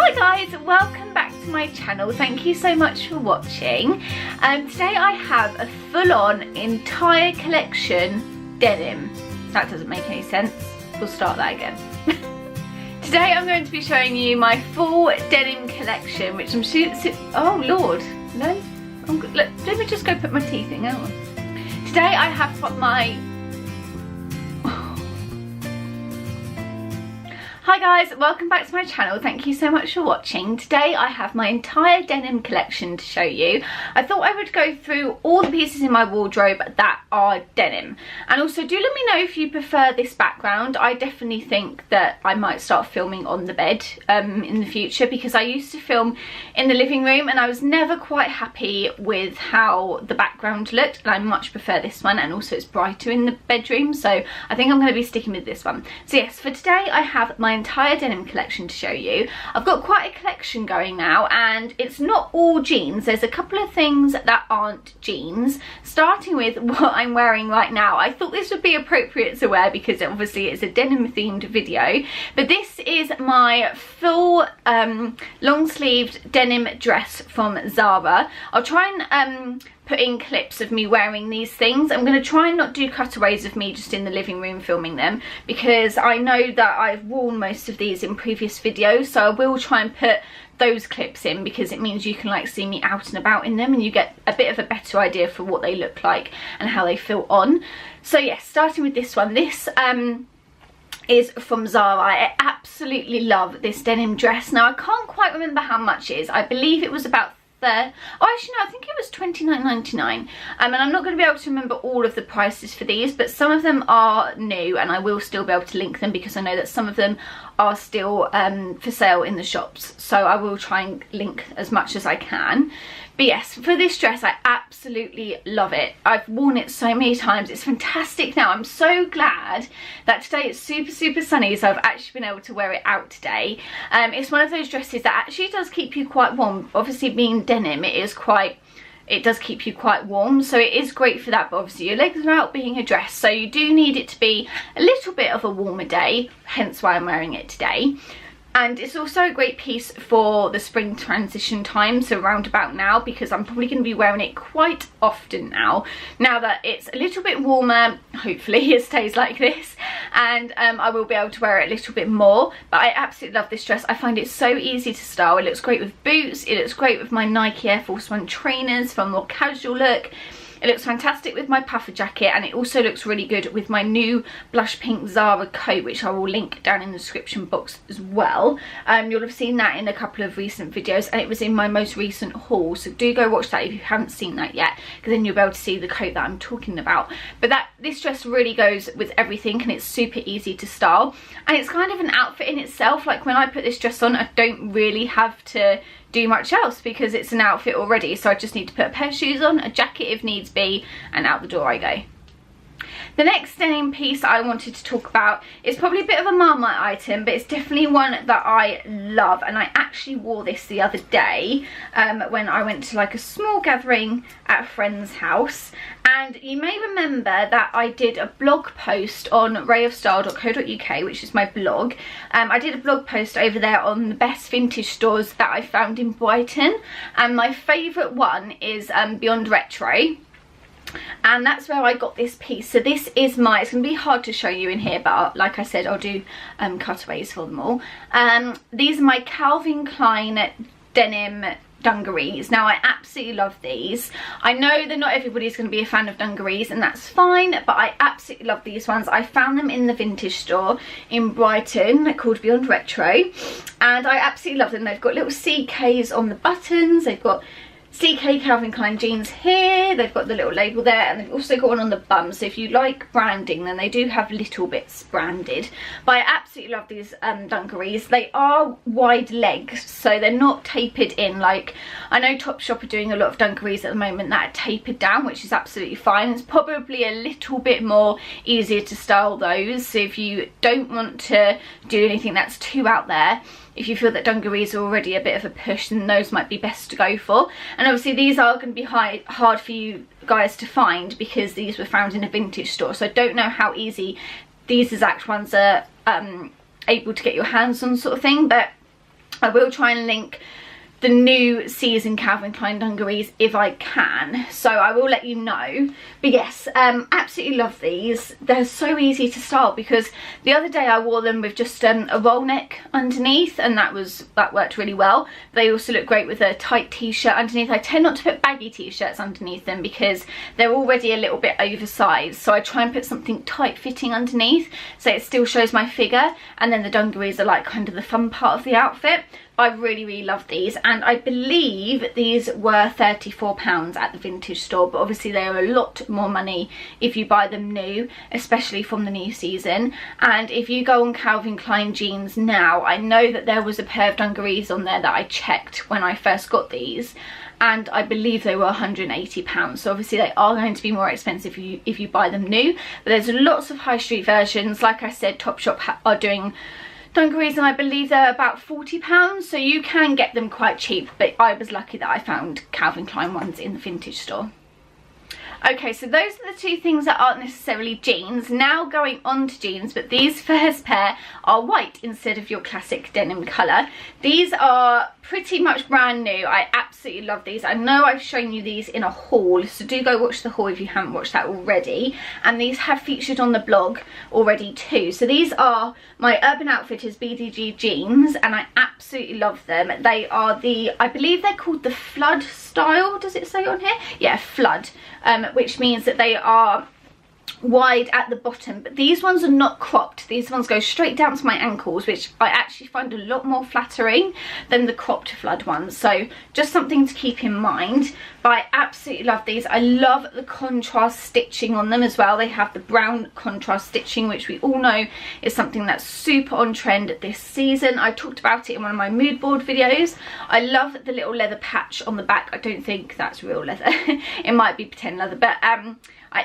Hi guys, welcome back to my channel. Thank you so much for watching. Today I have a full-on entire collection denim. That doesn't make any sense. We'll start that again. Today I'm going to be showing you my full denim collection, which I'm oh lord, no. Let me just go put my teeth in. Hang on. Today I have got my Hi guys, welcome back to my channel. Thank you so much for watching. Today I have my entire denim collection to show you. I thought I would go through all the pieces in my wardrobe that are denim. And also do let me know if you prefer this background. I definitely think that I might start filming on the bed in the future, because I used to film in the living room and I was never quite happy with how the background looked, and I much prefer this one, and also it's brighter in the bedroom, so I think I'm going to be sticking with this one. So yes, for today I have my entire denim collection to show you. I've got quite a collection going now, and it's not all jeans. There's a couple of things that aren't jeans, starting with what I'm wearing right now. I thought this would be appropriate to wear because obviously it's a denim themed video, but this is my full long sleeved denim dress from Zara. I'll try and put in clips of me wearing these things. I'm going to try and not do cutaways of me just in the living room filming them, because I know that I've worn most of these in previous videos, so I will try and put those clips in, because it means you can like see me out and about in them and you get a bit of a better idea for what they look like and how they feel on. So yes, starting with this one. This is from Zara. I absolutely love this denim dress. Now I can't quite remember how much it is. I believe it was about I think it was £29.99, and I'm not going to be able to remember all of the prices for these, but some of them are new and I will still be able to link them, because I know that some of them are still for sale in the shops, so I will try and link as much as I can. But yes, for this dress I absolutely love it. I've worn it so many times. It's fantastic now. I'm so glad that today it's super sunny, so I've actually been able to wear it out today. It's one of those dresses that actually does keep you quite warm. Obviously being denim, it does keep you quite warm, so it is great for that, but obviously your legs are out being a dress, so you do need it to be a little bit of a warmer day, hence why I'm wearing it today. And it's also a great piece for the spring transition time, so round about now, because I'm probably going to be wearing it quite often now that it's a little bit warmer. Hopefully it stays like this, and I will be able to wear it a little bit more. But I absolutely love this dress. I find it so easy to style. It looks great with boots, it looks great with my Nike Air Force One trainers for a more casual look. It looks fantastic with my puffer jacket, and it also looks really good with my new blush pink Zara coat, which I will link down in the description box as well. You'll have seen that in a couple of recent videos, and it was in my most recent haul, so do go watch that if you haven't seen that yet, because then you'll be able to see the coat that I'm talking about. But this dress really goes with everything, and it's super easy to style, and it's kind of an outfit in itself. Like when I put this dress on, I don't really have to do much else because it's an outfit already, so I just need to put a pair of shoes on, a jacket if needs be, and out the door I go. The next denim piece I wanted to talk about is probably a bit of a Marmite item, but it's definitely one that I love, and I actually wore this the other day when I went to like a small gathering at a friend's house. And you may remember that I did a blog post on rayofstyle.co.uk, which is my blog. I did a blog post over there on the best vintage stores that I found in Brighton, and my favourite one is Beyond Retro. And that's where I got this piece. So this is it's going to be hard to show you in here, but like I said, I'll do cutaways for them all. These are my Calvin Klein denim dungarees. Now I absolutely love these. I know that not everybody's going to be a fan of dungarees, and that's fine, but I absolutely love these ones. I found them in the vintage store in Brighton called Beyond Retro, and I absolutely love them. They've got little CKs on the buttons, they've got CK Calvin Klein jeans here, they've got the little label there, and they've also got one on the bum, so if you like branding then they do have little bits branded. But I absolutely love these dungarees. They are wide legs, so they're not tapered in. Like I know Topshop are doing a lot of dungarees at the moment that are tapered down, which is absolutely fine. It's probably a little bit more easier to style those, so if you don't want to do anything that's too out there, if you feel that dungarees are already a bit of a push, then those might be best to go for. And obviously these are going to be hard for you guys to find, because these were found in a vintage store, so I don't know how easy these exact ones are able to get your hands on, sort of thing. But I will try and link the new season Calvin Klein dungarees if I can, so I will let you know. But yes, absolutely love these. They're so easy to style, because the other day I wore them with just a roll neck underneath, and that worked really well. They also look great with a tight t-shirt underneath. I tend not to put baggy t-shirts underneath them because they're already a little bit oversized, so I try and put something tight fitting underneath so it still shows my figure, and then the dungarees are like kind of the fun part of the outfit. I really love these, and I believe these were £34 at the vintage store, but obviously they are a lot more money if you buy them new, especially from the new season. And if you go on Calvin Klein jeans now, I know that there was a pair of dungarees on there that I checked when I first got these, and I believe they were £180, so obviously they are going to be more expensive if you buy them new. But there's lots of high street versions. Like I said, Topshop are doing dungarees, and I believe they're about £40, so you can get them quite cheap, but I was lucky that I found Calvin Klein ones in the vintage store. Okay, so those are the two things that aren't necessarily jeans. Now going on to jeans, but these first pair are white instead of your classic denim colour. These are pretty much brand new. I absolutely love these. I know I've shown you these in a haul, so do go watch the haul if you haven't watched that already. And these have featured on the blog already too. So these are my Urban Outfitters BDG jeans, and I absolutely love them. They are the, I believe they're called the Flood style, does it say on here? Yeah, Flood, which means that they are wide at the bottom, but these ones are not cropped. These ones go straight down to my ankles, which I actually find a lot more flattering than the cropped Flood ones, so just something to keep in mind. But I absolutely love these. I love the contrast stitching on them as well. They have the brown contrast stitching, which we all know is something that's super on trend this season. I talked about it in one of my mood board videos. I love the little leather patch on the back. I don't think that's real leather. It might be pretend leather, but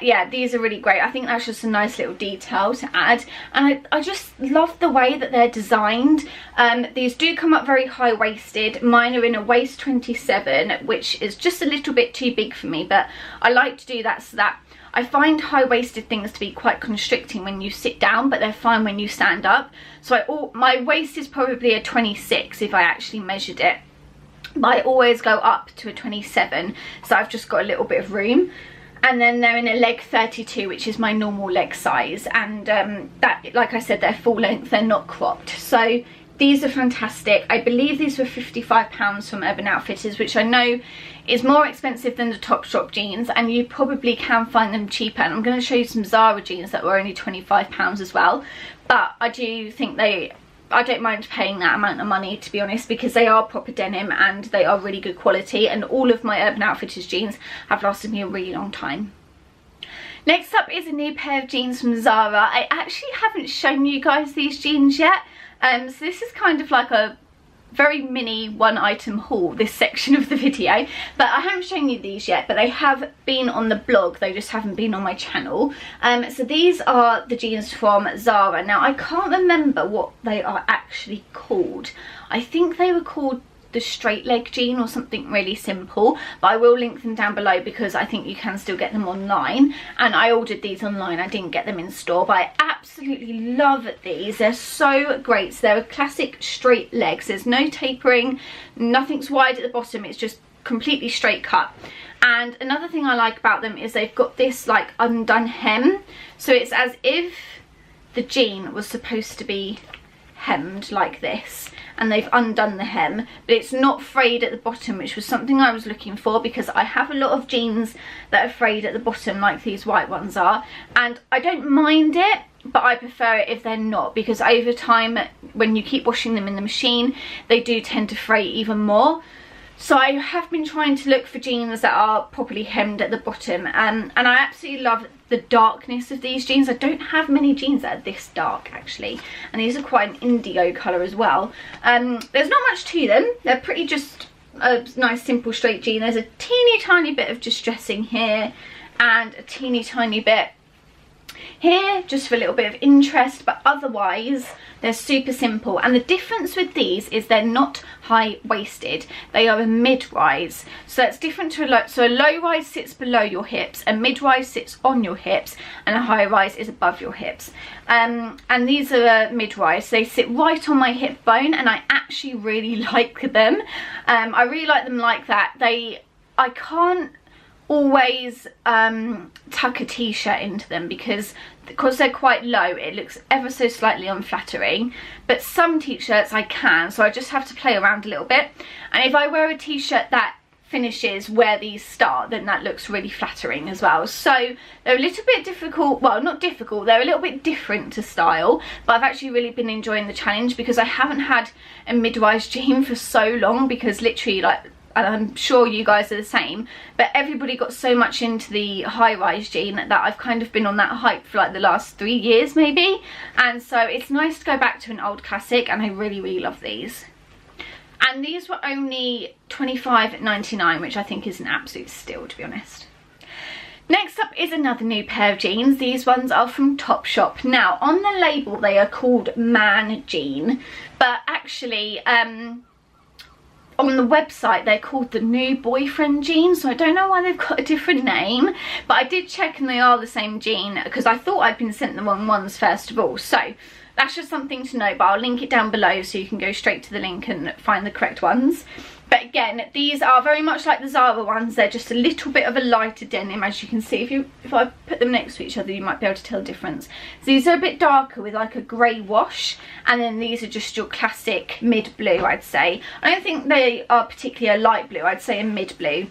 yeah, these are really great. I think that's just a nice little detail to add, and I just love the way that they're designed. These do come up very high-waisted. Mine are in a waist 27, which is just a little bit too big for me, but I like to do that so that I find high-waisted things to be quite constricting when you sit down, but they're fine when you stand up. So my waist is probably a 26 if I actually measured it, but I always go up to a 27, so I've just got a little bit of room. And then they're in a leg 32, which is my normal leg size, and that, like I said, they're full length, they're not cropped. So these are fantastic. I believe these were £55 from Urban Outfitters, which I know is more expensive than the Topshop jeans, and you probably can find them cheaper. And I'm going to show you some Zara jeans that were only £25 as well, but I do think I don't mind paying that amount of money, to be honest, because they are proper denim and they are really good quality, and all of my Urban Outfitters jeans have lasted me a really long time. Next up is a new pair of jeans from Zara. I actually haven't shown you guys these jeans yet, so this is kind of like a very mini one item haul, this section of the video, but I haven't shown you these yet, but they have been on the blog, they just haven't been on my channel. So these are the jeans from Zara. Now I can't remember what they are actually called. I think they were called the straight leg jean or something really simple, but I will link them down below because I think you can still get them online, and I ordered these online. I didn't get them in store, but I absolutely love these. They're so great. So they're a classic straight legs. There's no tapering, nothing's wide at the bottom, it's just completely straight cut. And another thing I like about them is they've got this like undone hem, so it's as if the jean was supposed to be hemmed like this, and they've undone the hem, but it's not frayed at the bottom, which was something I was looking for, because I have a lot of jeans that are frayed at the bottom like these white ones are, and I don't mind it, but I prefer it if they're not, because over time when you keep washing them in the machine they do tend to fray even more. So I have been trying to look for jeans that are properly hemmed at the bottom, and I absolutely love the darkness of these jeans. I don't have many jeans that are this dark actually, and these are quite an indigo colour as well. There's not much to them, they're pretty just a nice simple straight jean. There's a teeny tiny bit of distressing here and a teeny tiny bit here just for a little bit of interest, but otherwise they're super simple. And the difference with these is they're not high-waisted, they are a mid-rise. So it's different to a low rise sits below your hips, a mid-rise sits on your hips, and a high rise is above your hips. And these are a mid-rise, they sit right on my hip bone, and I actually really like them. I really like them like that. I can't always tuck a t-shirt into them because they're quite low, it looks ever so slightly unflattering, but some t-shirts I can, so I just have to play around a little bit. And if I wear a t-shirt that finishes where these start, then that looks really flattering as well. So they're a little bit difficult, well, not difficult, they're a little bit different to style, but I've actually really been enjoying the challenge because I haven't had a mid-rise jean for so long, because literally, like, and I'm sure you guys are the same, but everybody got so much into the high-rise jean that I've kind of been on that hype for like the last 3 years maybe, and so it's nice to go back to an old classic, and I really love these. And these were only $25.99, which I think is an absolute steal, to be honest. Next up is another new pair of jeans. These ones are from Topshop. Now on the label they are called man jean, but actually on the website they're called the new boyfriend jeans, so I don't know why they've got a different name, but I did check and they are the same jean because I thought I'd been sent the wrong ones first of all. So that's just something to know, but I'll link it down below so you can go straight to the link and find the correct ones. But again, these are very much like the Zara ones, they're just a little bit of a lighter denim, as you can see. If I put them next to each other you might be able to tell the difference. So these are a bit darker with like a grey wash, and then these are just your classic mid blue, I'd say. I don't think they are particularly a light blue, I'd say a mid blue.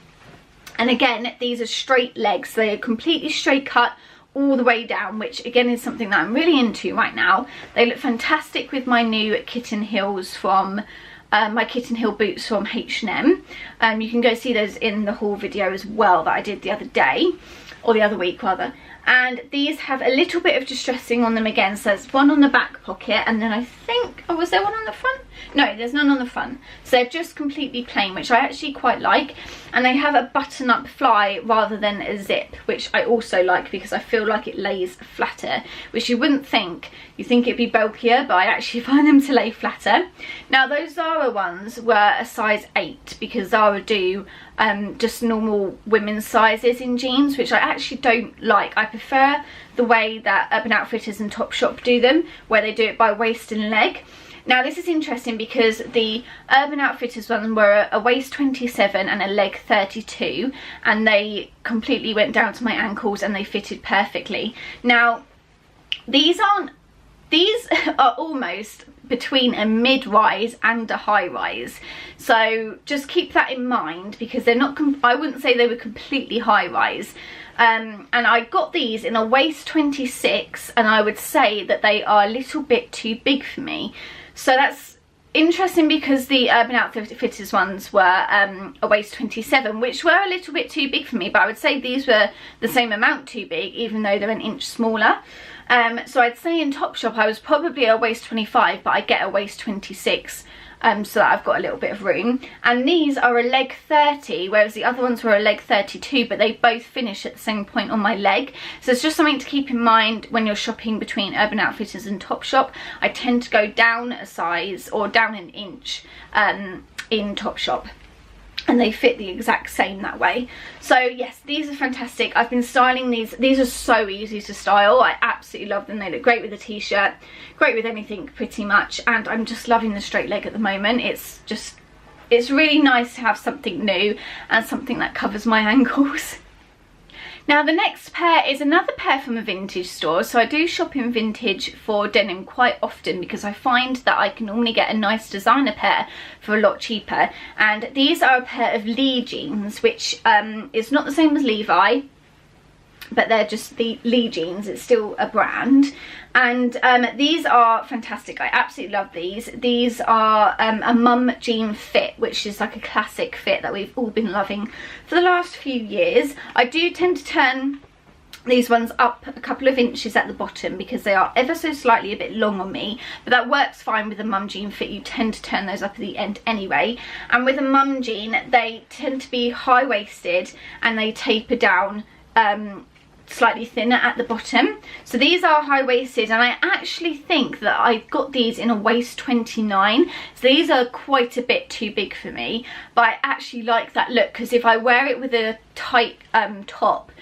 And again, these are straight legs, they are completely straight cut all the way down, which again is something that I'm really into right now. They look fantastic with my new kitten heels from my kitten heel boots from H&M. You can go see those in the haul video as well that I did the other day, or the other week rather. And these have a little bit of distressing on them again, so there's one on the back pocket, and then I think, oh, was there one on the front? No, there's none on the front. So they're just completely plain, which I actually quite like. And they have a button-up fly rather than a zip, which I also like because I feel like it lays flatter, which you wouldn't think. You think it'd be bulkier, but I actually find them to lay flatter. Now those Zara ones were a size 8 because Zara do just normal women's sizes in jeans, which I actually don't like. I prefer the way that Urban Outfitters and Topshop do them, where they do it by waist and leg. Now this is interesting because the Urban Outfitters ones were a waist 27 and a leg 32, and they completely went down to my ankles and they fitted perfectly. Now these are almost between a mid-rise and a high-rise, so just keep that in mind because they're not, I wouldn't say they were completely high-rise. And I got these in a waist 26, and I would say that they are a little bit too big for me. So that's interesting because the Urban Outfitters ones were a waist 27, which were a little bit too big for me, but I would say these were the same amount too big, even though they're an inch smaller. So I'd say in Topshop I was probably a waist 25, but I get a waist 26, so that I've got a little bit of room. And these are a leg 30, whereas the other ones were a leg 32, but they both finish at the same point on my leg. So it's just something to keep in mind when you're shopping between Urban Outfitters and Topshop. I tend to go down a size, or down an inch in Topshop, and they fit the exact same that way. So yes, these are fantastic. I've been styling these. These are so easy to style. I absolutely love them. They look great with a t-shirt, great with anything pretty much, and I'm just loving the straight leg at the moment. It's really nice to have something new and something that covers my ankles. Now the next pair is another pair from a vintage store. So I do shop in vintage for denim quite often because I find that I can normally get a nice designer pair for a lot cheaper. And these are a pair of Lee jeans, which is not the same as Levi, but they're just the Lee jeans. It's still a brand, and these are fantastic. I absolutely love these. These are a mum jean fit, which is like a classic fit that we've all been loving for the last few years. I do tend to turn these ones up a couple of inches at the bottom because they are ever so slightly a bit long on me, but that works fine with a mum jean fit. You tend to turn those up at the end anyway, and with a mum jean they tend to be high-waisted and they taper down slightly thinner at the bottom. So these are high-waisted, and I actually think that I got these in a waist 29. So these are quite a bit too big for me, but I actually like that look, because if I wear it with a tight top,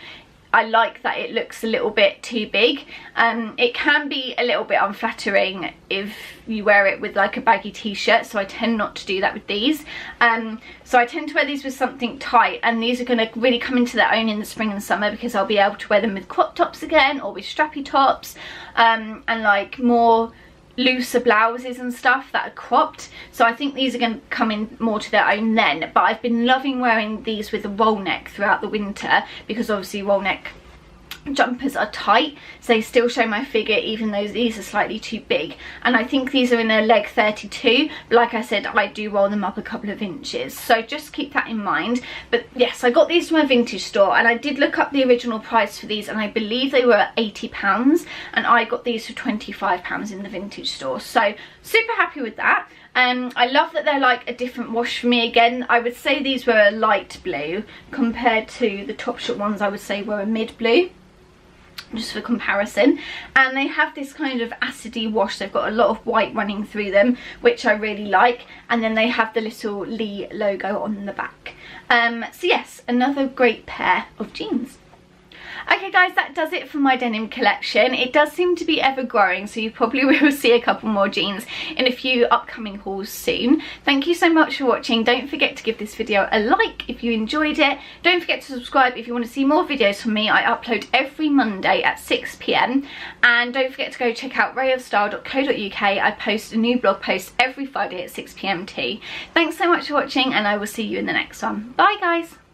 I like that it looks a little bit too big. It can be a little bit unflattering if you wear it with like a baggy t-shirt, so I tend not to do that with these. So I tend to wear these with something tight, and these are going to really come into their own in the spring and summer, because I'll be able to wear them with crop tops again, or with strappy tops, and like more looser blouses and stuff that are cropped. So I think these are going to come in more to their own then. But I've been loving wearing these with a roll neck throughout the winter, because obviously roll neck jumpers are tight, so they still show my figure even though these are slightly too big. And I think these are in a leg 32, but like I said, I do roll them up a couple of inches, so just keep that in mind. But yes, I got these from a vintage store, and I did look up the original price for these, and I believe they were £80, and I got these for £25 in the vintage store, so super happy with that. I love that they're like a different wash for me again. I would say these were a light blue compared to the Topshop ones. I would say were a mid blue, just for comparison. And they have this kind of acidy wash. They've got a lot of white running through them, which I really like. And then they have the little Lee logo on the back. So yes, another great pair of jeans. Okay guys, that does it for my denim collection. It does seem to be ever growing, so you probably will see a couple more jeans in a few upcoming hauls soon. Thank you so much for watching. Don't forget to give this video a like if you enjoyed it. Don't forget to subscribe if you want to see more videos from me. I upload every Monday at 6 PM. And don't forget to go check out rayofstyle.co.uk. I post a new blog post every Friday at 6 PM too. Thanks so much for watching, and I will see you in the next one. Bye guys.